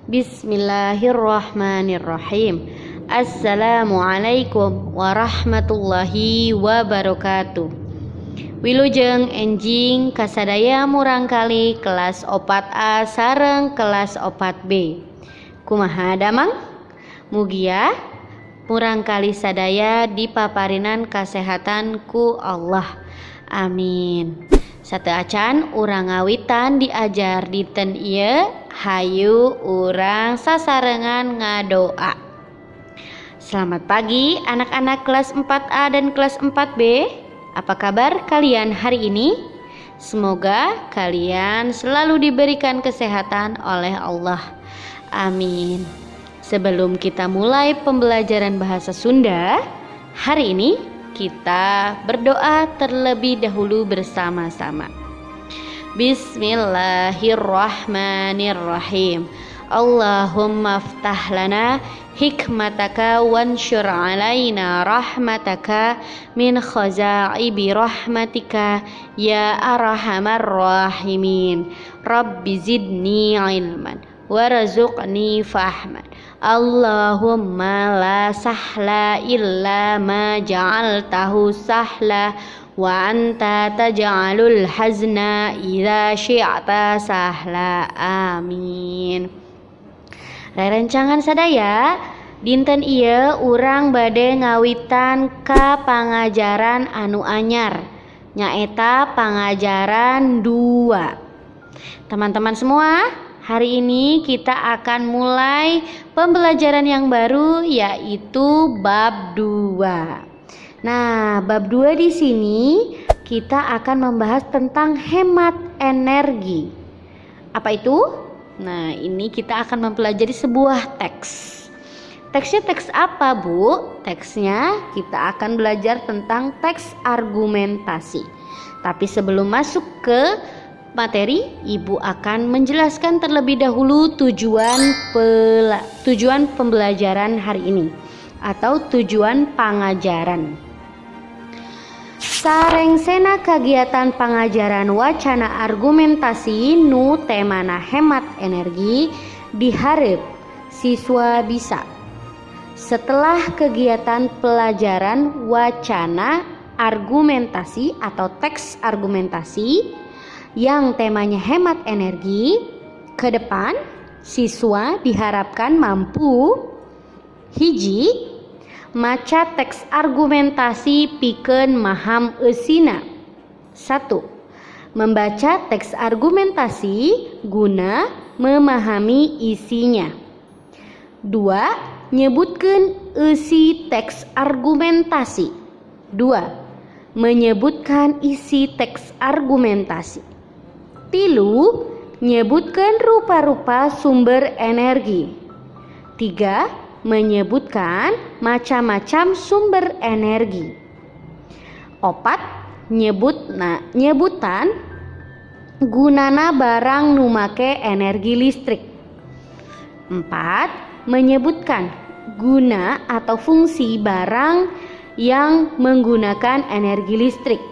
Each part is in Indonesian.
Bismillahirrahmanirrahim. Assalamualaikum warahmatullahi wabarakatuh. Wilujeng enjing kasadaya murangkali kelas 4A sareng kelas 4B. Kumaha damang? Mugia murangkali sadaya dipaparinan kasehatan ku Allah. Amin. Sateacan urang ngawitan diajar dinten ieu hayu urang sasarengan ngadoa. Selamat pagi anak-anak kelas 4A dan kelas 4B. Apa kabar kalian hari ini? Semoga kalian selalu diberikan kesehatan oleh Allah. Amin. Sebelum kita mulai pembelajaran bahasa Sunda, hari ini kita berdoa terlebih dahulu bersama-sama. Bismillahirrahmanirrahim. Allahumma aftah lana hikmataka wansyur alaina rahmataka min khazaibi rahmatika ya arhamar rahimin. Rabbi zidni ilman warzuqni fahman. Allahumma la sahla illa ma ja'altahu sahla wa anta taj'alul hazna idza syi'ta sahla. Amin. Rerencangan sadaya dinten ieu urang bade ngawitan ka pangajaran anu anyar nyaeta pangajaran 2. Teman-teman semua, hari ini kita akan mulai pembelajaran yang baru yaitu bab 2. Nah, bab 2 di sini kita akan membahas tentang hemat energi. Apa itu? Nah, ini kita akan mempelajari sebuah teks. Teksnya teks apa, Bu? Teksnya kita akan belajar tentang teks argumentasi. Tapi sebelum masuk ke materi, Ibu akan menjelaskan terlebih dahulu tujuan pembelajaran hari ini atau tujuan pangajaran. Sarengsena kagiatan pangajaran wacana argumentasi nu temana hemat energi diharap siswa bisa setelah kegiatan pelajaran wacana argumentasi atau teks argumentasi yang temanya hemat energi, ke depan siswa diharapkan mampu hiji maca teks argumentasi pikeun maham eusina. 1. Membaca teks argumentasi guna memahami isinya. 2. Nyebutkeun eusi teks argumentasi. 2. Menyebutkan isi teks argumentasi. 3. Nyebutkan rupa-rupa sumber energi. 3. Menyebutkan macam-macam sumber energi. 4. Nyebutan gunana barang nu make energi listrik. 4. Menyebutkan guna atau fungsi barang yang menggunakan energi listrik.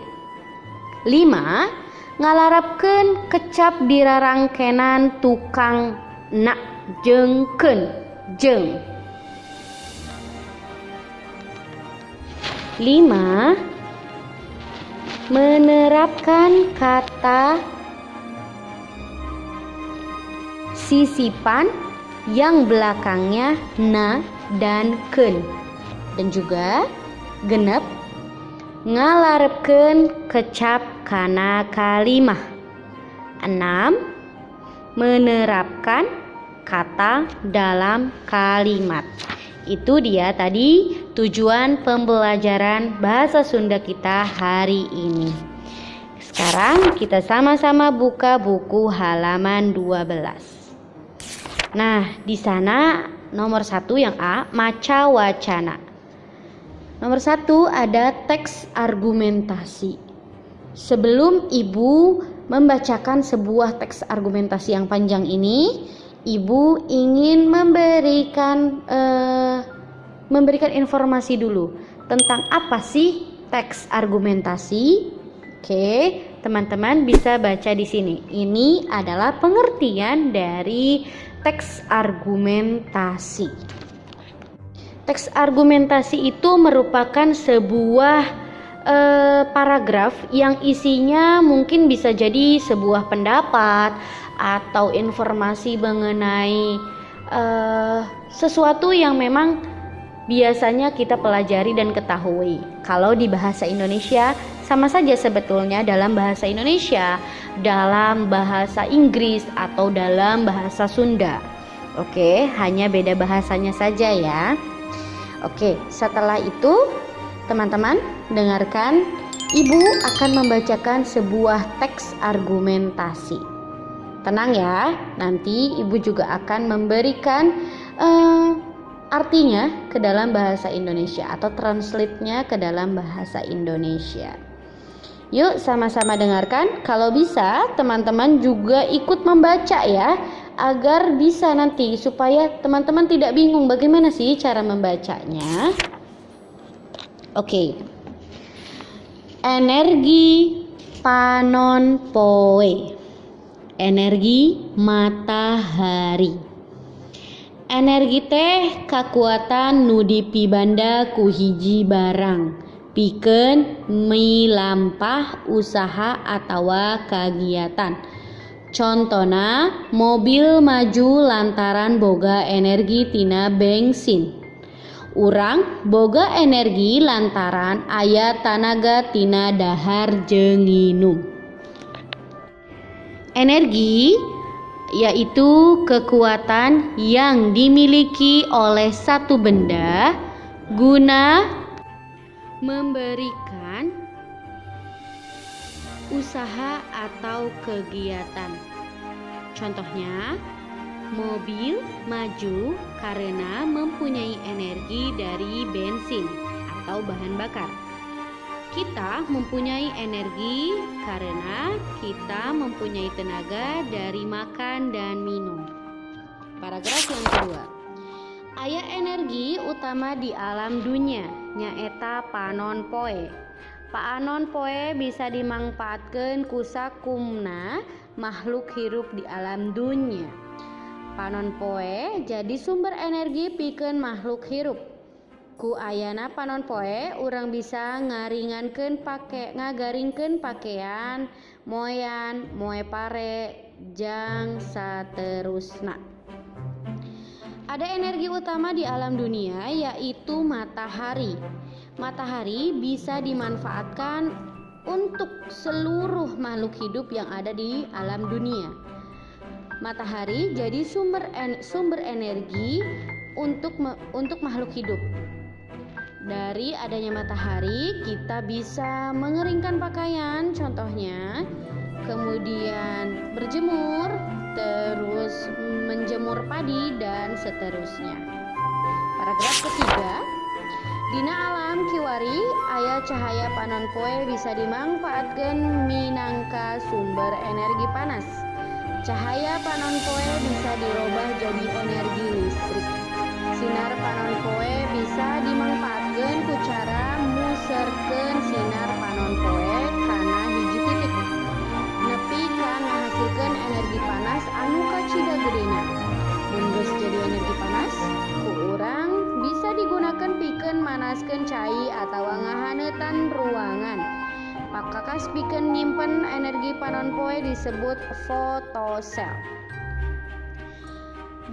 5. Ngalarapkeun kecap dirarangkenan tukang nak jengkeun jeng. 5. Menerapkan kata sisipan yang belakangnya na dan keun. Dan juga genep ngalarepkeun kecap kana kalimah. 6. Menerapkan kata dalam kalimat. Itu dia tadi tujuan pembelajaran bahasa Sunda kita hari ini. Sekarang kita sama-sama buka buku halaman 12. Nah, di sana nomor 1 yang A, maca wacana. Nomor 1 ada teks argumentasi. Sebelum Ibu membacakan sebuah teks argumentasi yang panjang ini, Ibu ingin memberikan informasi dulu tentang apa sih teks argumentasi. Oke, teman-teman bisa baca di sini. Ini adalah pengertian dari teks argumentasi. Teks argumentasi itu merupakan sebuah paragraf yang isinya mungkin bisa jadi sebuah pendapat atau informasi mengenai sesuatu yang memang biasanya kita pelajari dan ketahui. Kalau di bahasa Indonesia sama saja sebetulnya, dalam bahasa Indonesia, dalam bahasa Inggris atau dalam bahasa Sunda. Oke, hanya beda bahasanya saja ya. Oke, setelah itu teman-teman, dengarkan, Ibu akan membacakan sebuah teks argumentasi. Tenang ya, nanti Ibu juga akan memberikan artinya ke dalam bahasa Indonesia atau translate-nya ke dalam bahasa Indonesia. Yuk sama-sama dengarkan. Kalau bisa, teman-teman juga ikut membaca ya, agar bisa nanti supaya teman-teman tidak bingung bagaimana sih cara membacanya. Oke. Energi panon poe. Energi matahari. Energi teh kakuatan nu dipibanda ku hiji barang, pikeun milampah usaha atawa kagiatan. Contona, mobil maju lantaran boga energi tina bensin. Urang boga energi lantaran aya tanaga tina dahar jeung nginum. Energi yaitu kekuatan yang dimiliki oleh satu benda guna memberikan usaha atau kegiatan. Contohnya, mobil maju karena mempunyai energi dari bensin atau bahan bakar. Kita mempunyai energi karena kita mempunyai tenaga dari makan dan minum. Paragraf yang kedua. Aya energi utama di alam dunia, nyaeta panon poe. Panon poe bisa dimanfaatkeun ku sakumna makhluk hirup di alam dunia. Panon poe jadi sumber energi pikeun makhluk hirup. Ku ayana panon poe urang bisa ngaringkeun ngagaringkeun pakaian, moyan, moe pare, jang saterusna. Ada energi utama di alam dunia yaitu matahari. Matahari bisa dimanfaatkan untuk seluruh makhluk hidup yang ada di alam dunia. Matahari jadi sumber energi untuk makhluk hidup. Dari adanya matahari kita bisa mengeringkan pakaian contohnya, kemudian berjemur, terus menjemur padi dan seterusnya. Paragraf ketiga. Dina alam kiwari aya cahaya panon poe bisa dimanfaatkeun minangka sumber energi panas. Cahaya panon poe bisa dirubah jadi energi listrik. Sinar panon poe bisa dimanfaatkeun ku cara muserkeun sinar panon poe kana hiji titik, nepi ka ngahasilkeun energi panas anu kacida gedena. Mun geus jadi energi panas, ku urang bisa digunakan pikeun manaskeun cai atawa ngahaneutan ruangan. Pakakas pikeun nyimpen energi panon poe disebut fotosel.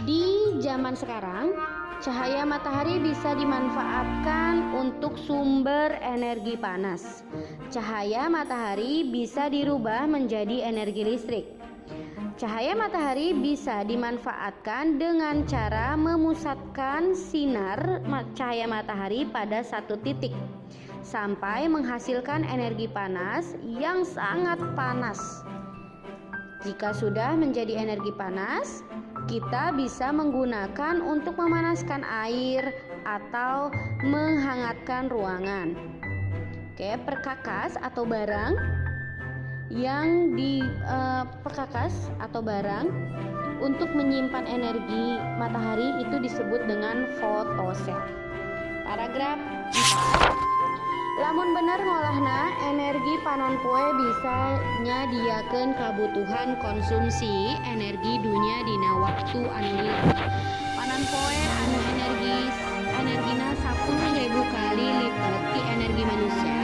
Di zaman sekarang, cahaya matahari bisa dimanfaatkan untuk sumber energi panas. Cahaya matahari bisa dirubah menjadi energi listrik. Cahaya matahari bisa dimanfaatkan dengan cara memusatkan sinar cahaya matahari pada satu titik sampai menghasilkan energi panas yang sangat panas. Jika sudah menjadi energi panas, kita bisa menggunakan untuk memanaskan air atau menghangatkan ruangan. Oke, perkakas atau barang yang perkakas atau barang untuk menyimpan energi matahari itu disebut dengan fotosel. Paragraf 4. Lamun bener ngolahna, energi panon poe bisa nyadiakeun kabutuhan konsumsi energi dunia dina waktu anu lila. Panon poe anu energina 10.000 kali lipat ti energi manusia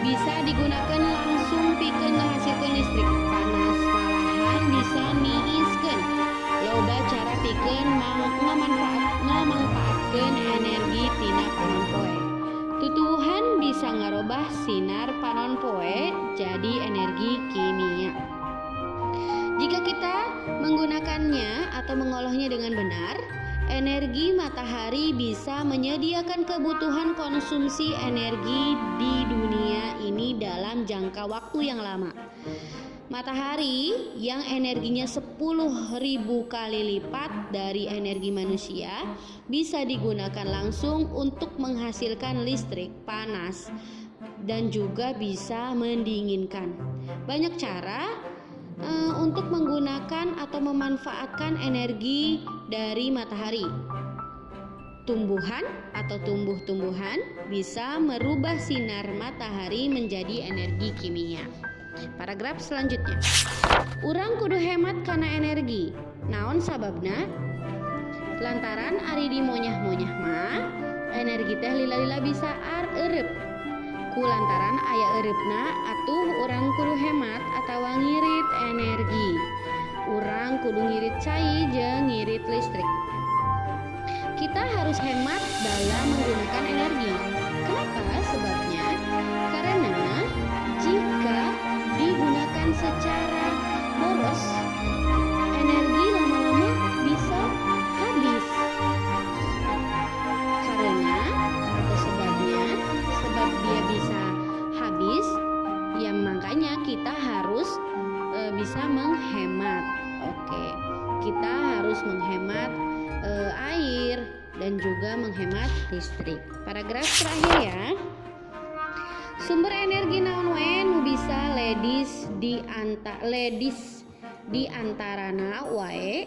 bisa digunakan langsung pikeun ngahasilkeun listrik panas, malahan bisa niiskeun. Loba cara pikeun ngamangpaatkeun energi tina panon poe. Tutuwuhan bisa ngarobah sinar panon poe jadi energi kimia. Jika kita menggunakannya atau mengolahnya dengan benar, energi matahari bisa menyediakan kebutuhan konsumsi energi di dunia ini dalam jangka waktu yang lama. Matahari yang energinya 10.000 kali lipat dari energi manusia bisa digunakan langsung untuk menghasilkan listrik, panas, dan juga bisa mendinginkan. Banyak cara untuk menggunakan atau memanfaatkan energi dari matahari. Tumbuhan atau tumbuh-tumbuhan bisa merubah sinar matahari menjadi energi kimia. Paragraf selanjutnya. Urang kudu hemat kana energi. Naon sababna? Lantaran ari di monyah-monyah mah energi teh lila-lila bisa eureub. Ku lantaran aya eureupna atuh urang kudu hemat atawa ngirit energi. Urang kudu ngirit cai jeung ngirit listrik. Kita harus hemat dalam menggunakan energi. Kenapa? Sebabnya karena jika digunakan secara boros, energi lama-lama bisa habis. Karena atau sebab dia bisa habis, ya makanya kita harus bisa menghemat. Oke, kita harus menghemat air dan juga menghemat listrik. Paragraf terakhir ya. Sumber energi naon wae nu bisa ledis di antarana wae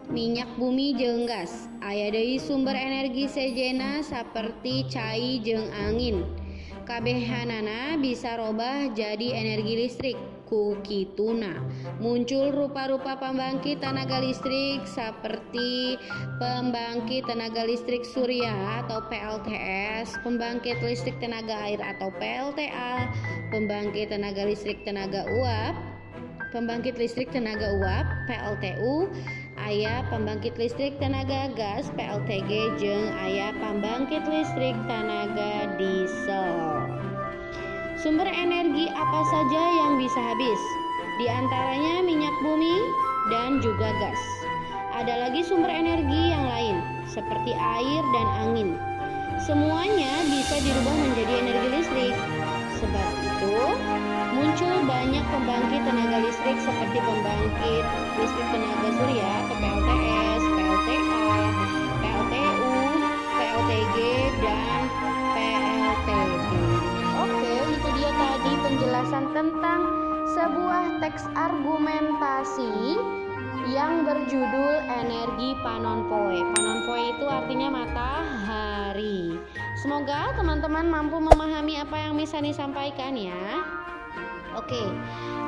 minyak bumi jeung gas. Aya deui sumber energi sejena saperti cai jeung angin. Kabehanana bisa robah jadi energi listrik. Ku kituna muncul rupa-rupa pembangkit tenaga listrik seperti pembangkit tenaga listrik surya atau PLTS, pembangkit listrik tenaga air atau PLTA, pembangkit tenaga listrik tenaga uap, pembangkit listrik tenaga uap PLTU, aya pembangkit listrik tenaga gas PLTG jeung aya pembangkit listrik tenaga diesel. Sumber energi apa saja yang bisa habis? Di antaranya minyak bumi dan juga gas. Ada lagi sumber energi yang lain seperti air dan angin. Semuanya bisa dirubah menjadi energi listrik. Sebab itu muncul banyak pembangkit tenaga listrik seperti pembangkit listrik tenaga surya atau PLTS, PLTA, PLTU, PLTG, dan PLTD. Oke, itu dia tadi penjelasan tentang sebuah teks argumentasi yang berjudul energi panon poe. Panon poe itu artinya matahari. Semoga teman-teman mampu memahami apa yang Miss Hani sampaikan ya. Oke,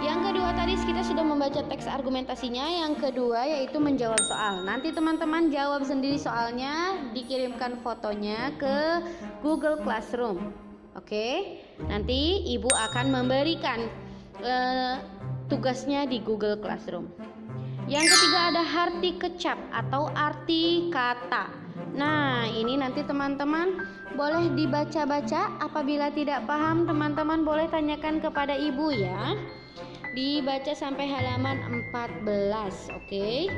yang kedua tadi kita sudah membaca teks argumentasinya. Yang kedua yaitu menjawab soal. Nanti teman-teman jawab sendiri soalnya, dikirimkan fotonya ke Google Classroom. Oke, nanti ibu akan memberikan tugasnya di Google Classroom. Yang ketiga ada arti kecap atau arti kata. Nah, ini nanti teman-teman boleh dibaca-baca. Apabila tidak paham, teman-teman boleh tanyakan kepada ibu ya. Dibaca sampai halaman 14, oke?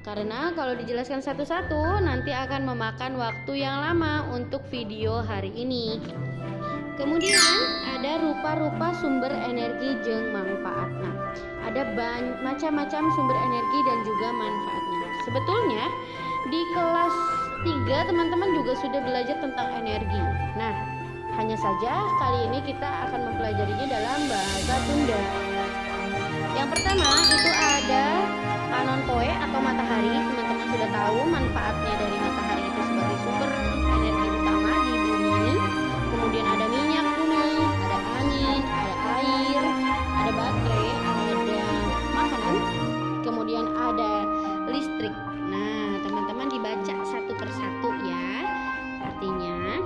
Karena kalau dijelaskan satu-satu nanti akan memakan waktu yang lama untuk video hari ini. Kemudian ada rupa-rupa sumber energi jeung manfaatna. Ada macam-macam sumber energi dan juga manfaatnya. Sebetulnya di kelas 3 teman-teman juga sudah belajar tentang energi. Nah, hanya saja kali ini kita akan mempelajarinya dalam bahasa Sunda. Yang pertama itu ada panon poe atau matahari. Teman-teman sudah tahu manfaatnya dari matahari itu sebagai sumber energi utama di bumi. Kemudian ada minyak baterai, ada makanan, kemudian ada listrik. Nah, teman-teman dibaca satu persatu ya artinya.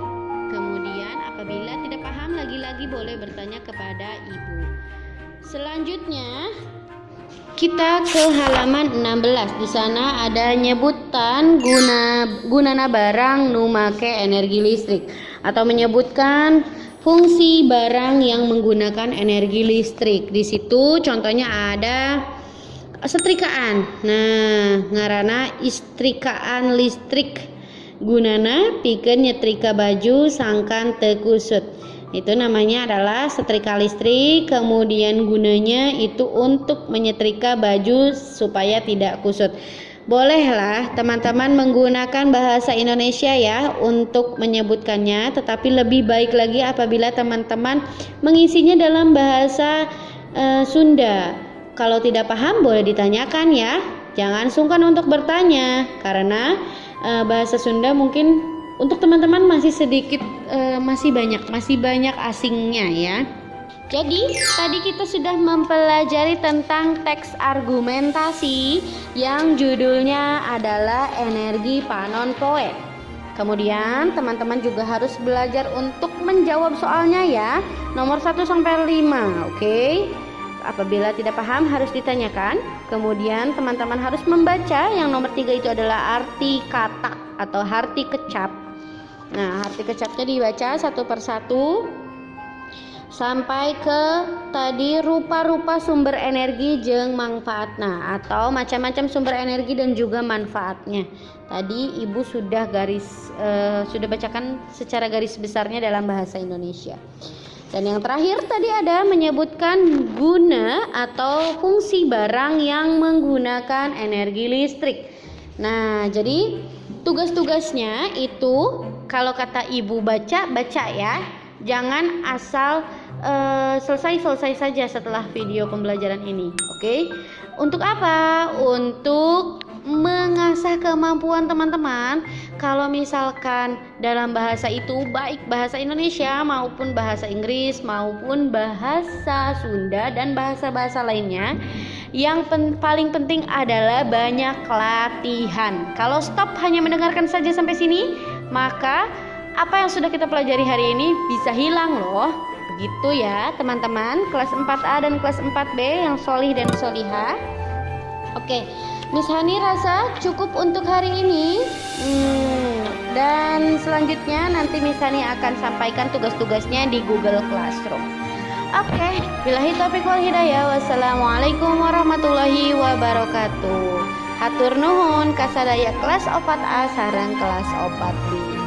Kemudian apabila tidak paham lagi-lagi boleh bertanya kepada ibu. Selanjutnya kita ke halaman 16. Di sana ada nyebutan gunana barang nu make energi listrik atau menyebutkan fungsi barang yang menggunakan energi listrik. Di situ contohnya ada setrikaan. Nah, ngaranna istrikaan listrik. Gunana pikeun nyetrika baju sangkan teu kusut. Itu namanya adalah setrika listrik. Kemudian gunanya itu untuk menyetrika baju supaya tidak kusut. Bolehlah teman-teman menggunakan bahasa Indonesia ya untuk menyebutkannya, tetapi lebih baik lagi apabila teman-teman mengisinya dalam bahasa Sunda. Kalau tidak paham boleh ditanyakan ya. Jangan sungkan untuk bertanya karena bahasa Sunda mungkin untuk teman-teman masih sedikit, masih banyak asingnya ya. Jadi tadi kita sudah mempelajari tentang teks argumentasi yang judulnya adalah energi panon poe. Kemudian teman-teman juga harus belajar untuk menjawab soalnya ya, nomor 1 sampai 5, oke? Apabila tidak paham harus ditanyakan. Kemudian teman-teman harus membaca. Yang nomor 3 itu adalah arti kata atau arti kecap. Nah, arti kecapnya dibaca satu persatu sampai ke tadi rupa-rupa sumber energi jeung manfaatna atau macam-macam sumber energi dan juga manfaatnya. Tadi ibu sudah bacakan secara garis besarnya dalam bahasa Indonesia. Dan yang terakhir tadi ada menyebutkan guna atau fungsi barang yang menggunakan energi listrik. Nah, jadi tugas-tugasnya itu kalau kata ibu baca ya. Jangan asal selesai saja setelah video pembelajaran ini. Oke? Untuk apa? Untuk mengasah kemampuan teman-teman. Kalau misalkan dalam bahasa itu baik bahasa Indonesia maupun bahasa Inggris maupun bahasa Sunda dan bahasa-bahasa lainnya, yang paling penting adalah banyak latihan. Kalau stop hanya mendengarkan saja sampai sini, maka apa yang sudah kita pelajari hari ini bisa hilang loh. Begitu ya teman-teman, kelas 4A dan kelas 4B yang solih dan solihah. Oke, Miss Hani rasa cukup untuk hari ini. Dan selanjutnya nanti Miss Hani akan sampaikan tugas-tugasnya di Google Classroom. Oke, billahi taufiq wal hidayah. Wassalamualaikum warahmatullahi wabarakatuh. Hatur nuhun kasadaya kelas 4A sareng kelas 4B.